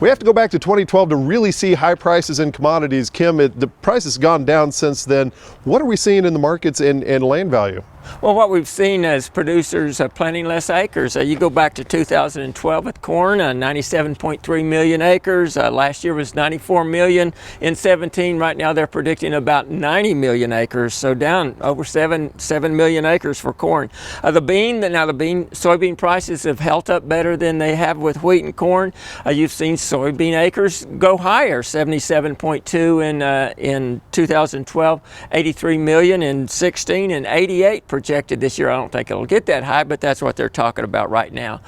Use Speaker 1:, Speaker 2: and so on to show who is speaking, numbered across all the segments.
Speaker 1: We have to go back to 2012 to really see high prices in commodities. Kim, the price has gone down since then. What are we seeing in the markets and land value?
Speaker 2: Well, what we've seen as producers planting less acres. You go back to 2012 with corn, 97.3 million acres. Last year was 94 million. In 17, right now they're predicting about 90 million acres, so down over 7 million acres for corn. Soybean prices have held up better than they have with wheat and corn. You've seen soybean acres go higher, 77.2 in 2012, 83 million in 16, and 88 projected this year. I don't think it'll get that high, but that's what they're talking about right now.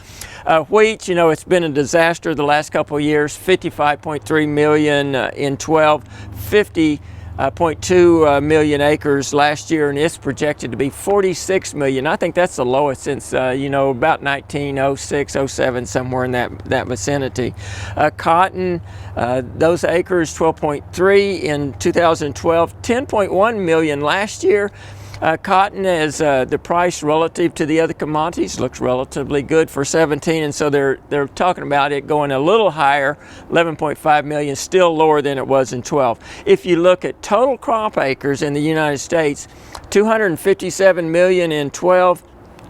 Speaker 2: Wheat, it's been a disaster the last couple of years. 55.3 million in 12, 50.2 million acres last year, and it's projected to be 46 million. I think that's the lowest since about 1906, 07, somewhere in that vicinity. Cotton, those acres 12.3 in 2012, 10.1 million last year. Cotton, as the price relative to the other commodities, looks relatively good for 17, and so they're talking about it going a little higher, 11.5 million, still lower than it was in 12. If you look at total crop acres in the United States, 257 million in 12,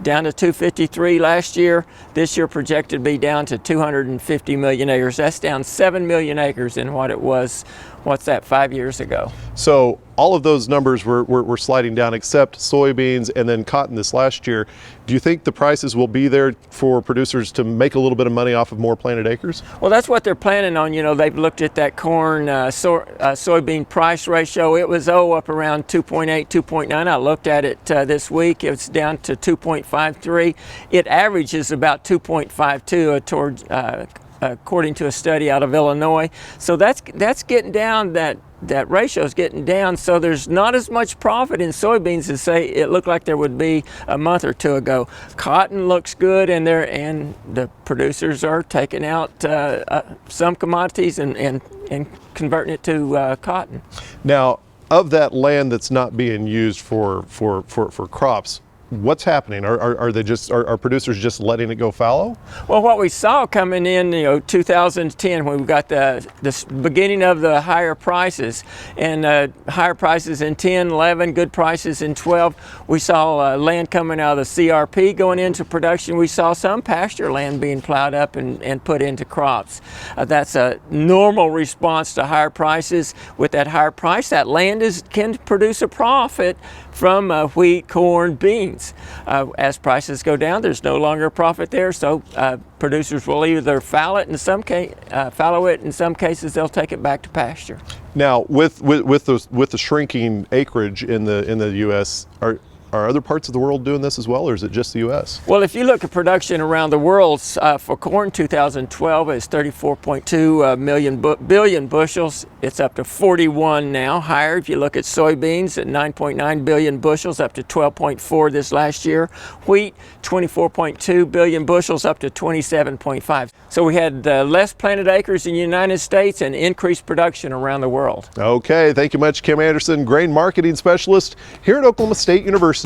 Speaker 2: down to 253 last year. This year projected to be down to 250 million acres. That's down 7 million acres in what it was, 5 years ago.
Speaker 1: So all of those numbers were sliding down except soybeans and then cotton this last year. Do you think the prices will be there for producers to make a little bit of money off of more planted acres?
Speaker 2: Well, that's what they're planning on. They've looked at that corn soybean price ratio. It was up around 2.8, 2.9. I looked at it this week. It's down to 2.53. It averages about 2.52 according to a study out of Illinois. So that's getting down, that ratio is getting down, so there's not as much profit in soybeans as say it looked like there would be a month or two ago. Cotton looks good, and the producers are taking out some commodities and converting it to cotton.
Speaker 1: Now, of that land that's not being used for crops, what's happening? Are producers just letting it go fallow?
Speaker 2: Well, what we saw coming in, 2010, when we got the beginning of the higher prices, and higher prices in 10, 11, good prices in 12. We saw land coming out of the CRP going into production. We saw some pasture land being plowed up and put into crops. That's a normal response to higher prices. With that higher price, that land can produce a profit from wheat, corn, beans. As prices go down, there's no longer a profit there, so producers will either fallow it. In some cases, they'll take it back to pasture.
Speaker 1: Now, with the shrinking acreage in the U.S., are other parts of the world doing this as well, or is it just the U.S.?
Speaker 2: Well, if you look at production around the world, for corn, 2012 is 34.2 billion bushels. It's up to 41 now, higher. If you look at soybeans, at 9.9 billion bushels, up to 12.4 this last year. Wheat, 24.2 billion bushels, up to 27.5. So we had less planted acres in the United States and increased production around the world.
Speaker 1: Okay, thank you much, Kim Anderson, grain marketing specialist here at Oklahoma State University.